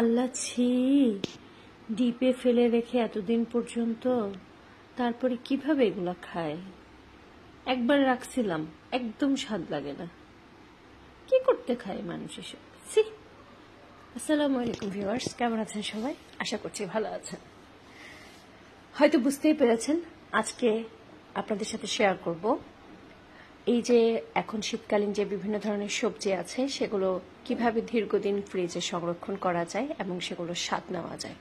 আল্লাহ ছি, ডিপে ফেলে রেখে এতদিন পর্যন্ত, তারপরে কিভাবে এগুলা খায়? একবার রাখছিলাম, একদম স্বাদ লাগে না। কি করতে খায় মানুষ এসব? ছি। আসসালামু আলাইকুম ভিউয়ার্স, কেমন আছেন সবাই? আশা করছি ভালো আছেন। হয়তো বুঝতেই পেরেছেন, আজকে আপনাদের সাথে শেয়ার করব এই যে এখন শীতকালীন যে বিভিন্ন ধরনের সবজি আছে সেগুলো কিভাবে দীর্ঘদিন ফ্রিজে সংরক্ষণ করা যায় এবং সেগুলো স্বাদ নেওয়া যায়।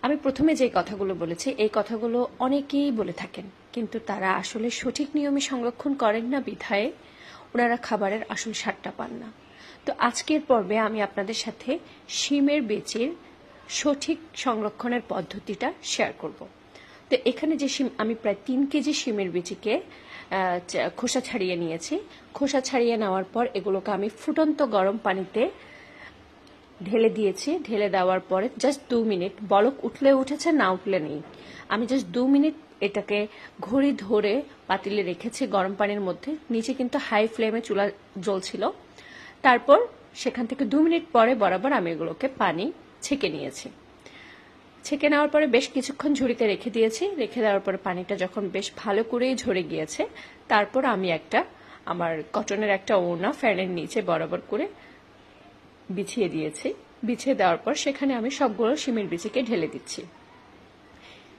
আমি প্রথমে যে কথাগুলো বলেছি এই কথাগুলো অনেকেই বলে থাকেন, কিন্তু তারা আসলে সঠিক নিয়মে সংরক্ষণ করেন না বিধায় ওনারা খাবারের আসল স্বাদটা পান না। তো আজকের পর্বে আমি আপনাদের সাথে শিমের বীজের সঠিক সংরক্ষণের পদ্ধতিটা শেয়ার করব। তো এখানে যে শিম, আমি প্রায় 3 কেজি শিমের বীজকে খোসা ছাড়িয়ে নিয়েছি। খোসা ছাড়িয়ে নেওয়ার পর এগুলোকে আমি ফুটন্ত গরম পানিতে ঢেলে দিয়েছি। ঢেলে দেওয়ার পরে জাস্ট 2 মিনিট, বলক উঠলে উঠেছে, না উঠলে নেই, আমি জাস্ট 2 মিনিট এটাকে ঘড়ি ধরে পাতিলে রেখেছি গরম পানির মধ্যে। নিচে কিন্তু হাই ফ্লেমে চুলা জ্বলছিল। তারপর সেখান থেকে 2 মিনিট পরে বরাবর আমি এগুলোকে পানি ছেঁকে নিয়েছি। ছেঁকে নেওয়ার পরে বেশ কিছুক্ষণ ঝুড়িতে রেখে দিয়েছি। রেখে দেওয়ার পরে পানিটা যখন বেশ ভালো করেই ঝরে গিয়েছে, তারপর আমি আমার কটনের একটা ওড়না ফ্যানের নিচে বরাবর করে বিছিয়ে দিয়েছি। বিছিয়ে দেওয়ার পর সেখানে আমি সবগুলো শিমের বীজকে ঢেলে দিচ্ছি।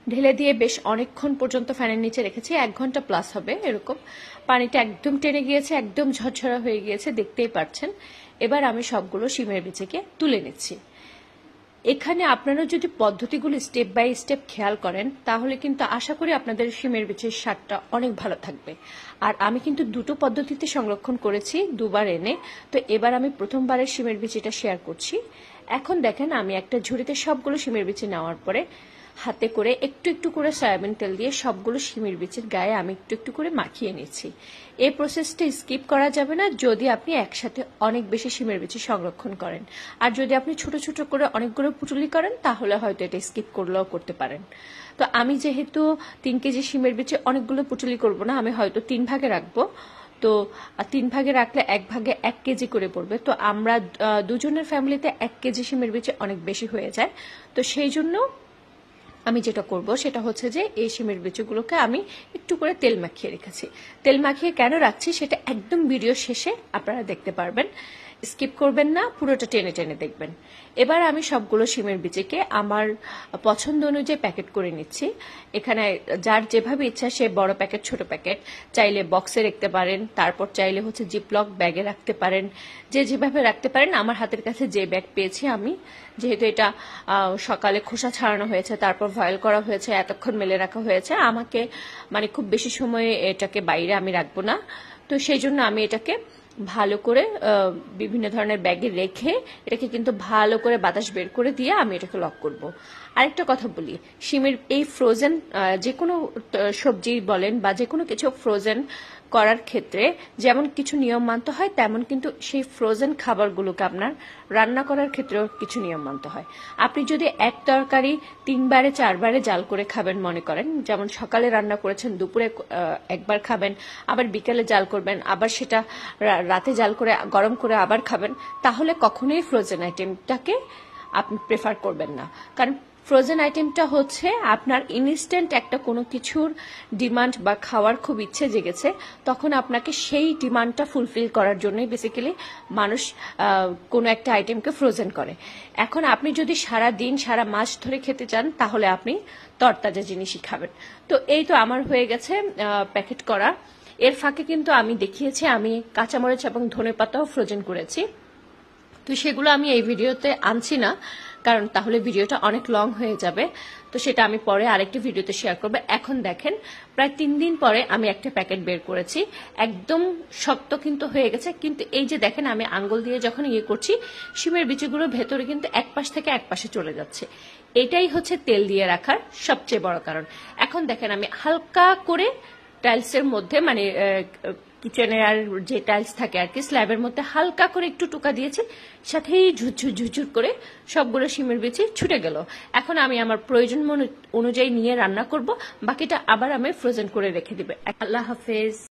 ঢেলে দিয়ে বেশ অনেকক্ষণ পর্যন্ত ফ্যানের নিচে রেখেছি, 1 ঘন্টা প্লাস হবে এরকম। পানিটা একদম টেনে গিয়েছে, একদম ঝরঝরা হয়ে গিয়েছে, দেখতেই পাচ্ছেন। এবার আমি সবগুলো শিমের বীজকে তুলে নিচ্ছি। এখানে আপনারা যদি পদ্ধতিগুলো স্টেপ বাই স্টেপ খেয়াল করেন তাহলে কিন্তু আশা করি আপনাদের শিমের বীজের স্বাদটা অনেক ভালো থাকবে। আর আমি কিন্তু দুটো পদ্ধতিতে সংরক্ষণ করেছি, দুবার এনে। তো এবার আমি প্রথমবারের শিমের বীজটা শেয়ার করছি। এখন দেখেন, আমি একটা ঝুড়িতে সবগুলো শিমের বীজ নেওয়ার পরে হাতে করে একটু একটু করে সয়াবিন তেল দিয়ে সবগুলো শিমের বীজের গায়ে আমি একটু একটু করে মাখিয়ে নিচ্ছি। এই প্রসেসটা স্কিপ করা যাবে না যদি আপনি একসাথে অনেক বেশি শিমের বীজ সংরক্ষণ করেন। আর যদি আপনি ছোট ছোট করে অনেকগুলো পুটুলি করেন তাহলে হয়তো এটা স্কিপ করলেও করতে পারেন। তো আমি যেহেতু 3 কেজি শিমের বীজে অনেকগুলো পুটুলি করব না, আমি হয়তো 3 ভাগে রাখবো। তো 3 ভাগে রাখলে 1 ভাগে 1 কেজি করে পড়বে। তো আমরা দুজনের ফ্যামিলিতে 1 কেজি শিমের বীজ অনেক বেশি হয়ে যায়। তো সেই জন্য আমি যেটা করব সেটা হচ্ছে যে এই শিমের বীজগুলোকে আমি একটু করে তেল মাখিয়ে রেখেছি। তেল মাখিয়ে কেন রাখছি সেটা একদম ভিডিও শেষে আপনারা দেখতে পারবেন, স্কিপ করবেন না, পুরোটা টেনে টেনে দেখবেন। এবার আমি সবগুলো শিমের বীজকে আমার পছন্দ অনুযায়ী প্যাকেট করে নিচ্ছি। এখানে যার যেভাবে ইচ্ছা সে বড় প্যাকেট, ছোট প্যাকেট, চাইলে বক্সে রাখতে পারেন, তারপর চাইলে হচ্ছে জিপলক ব্যাগে রাখতে পারেন, যে যেভাবে রাখতে পারেন। আমার হাতের কাছে যে ব্যাগ পেয়েছি, আমি যেহেতু এটা সকালে খোসা ছাড়ানো হয়েছে, তারপর ভয়েল করা হয়েছে, এতক্ষণ মেলে রাখা হয়েছে, আমাকে মানে খুব বেশি সময় এটাকে বাইরে আমি রাখবো না। তো সেই জন্য আমি এটাকে ভালো করে বিভিন্ন ধরনের ব্যাগে রেখে এটাকে কিন্তু ভালো করে বাতাস বের করে দিয়ে আমি এটাকে লক করব। আরেকটা কথা বলি, শিমের এই ফ্রোজেন যে কোনো সবজি বলেন বা যে কোনো কিছু ফ্রোজেন করার ক্ষেত্রে যেমন কিছু নিয়ম মানতে হয়, তেমন কিন্তু সেই ফ্রোজেন খাবারগুলোকে আপনার রান্না করার ক্ষেত্রেও কিছু নিয়ম মানতে হয়। আপনি যদি এক তরকারি 3 বারে 4 বারে জাল করে খাবেন মনে করেন, যেমন সকালে রান্না করেছেন, দুপুরে একবার খাবেন, আবার বিকেলে জাল করবেন, আবার সেটা রাতে জাল করে গরম করে আবার খাবেন, তাহলে কখনোই ফ্রোজেন আইটেমটাকে আপনি প্রেফার করবেন না। কারণ ফ্রোজেন আইটেমটা হচ্ছে আপনার ইনস্ট্যান্ট একটা কোনো কিছুর ডিমান্ড বা খাওয়ার খুব ইচ্ছে জেগেছে, তখন আপনাকে সেই ডিমান্ডটা ফুলফিল করার জন্যই বেসিক্যালি মানুষ কোনো একটা আইটেমকে ফ্রোজেন করে। এখন আপনি যদি সারা দিন সারা মাস ধরে খেতে চান তাহলে আপনি তরতাজা জিনিসই খাবেন। তো এই তো আমার হয়ে গেছে প্যাকেট করা। এর ফাঁকে কিন্তু আমি দেখিয়েছি আমি কাঁচামরিচ এবং ধনেপাতাও ফ্রোজেন করেছি। তো সেগুলো আমি এই ভিডিওতে আনছি না, কারণ তাহলে ভিডিওটা অনেক লং হয়ে যাবে। তো সেটা আমি পরে আরেকটি ভিডিওতে শেয়ার করবো। এখন দেখেন, প্রায় 3 দিন পরে আমি একটা প্যাকেট বের করেছি, একদম শক্ত কিন্তু হয়ে গেছে। কিন্তু এই যে দেখেন, আমি আঙ্গুল দিয়ে যখন করছি, শিমের বীজগুলো ভেতরে কিন্তু এক পাশ থেকে এক পাশে চলে যাচ্ছে। এটাই হচ্ছে তেল দিয়ে রাখার সবচেয়ে বড় কারণ। এখন দেখেন, আমি হালকা করে টাইলসের মধ্যে, মানে কিচেনের আর যে টাইলস থাকে আর কি, স্ল্যাবের মধ্যে হালকা করে একটু টোকা দিয়েছি, সাথেই ঝুরঝুর ঝুরঝুর করে সবগুলো শিমের বীজ ছুটে গেল। এখন আমি আমার প্রয়োজন অনুযায়ী নিয়ে রান্না করব, বাকিটা আবার আমি ফ্রোজেন করে রেখে দিবে। আল্লাহ হাফেজ।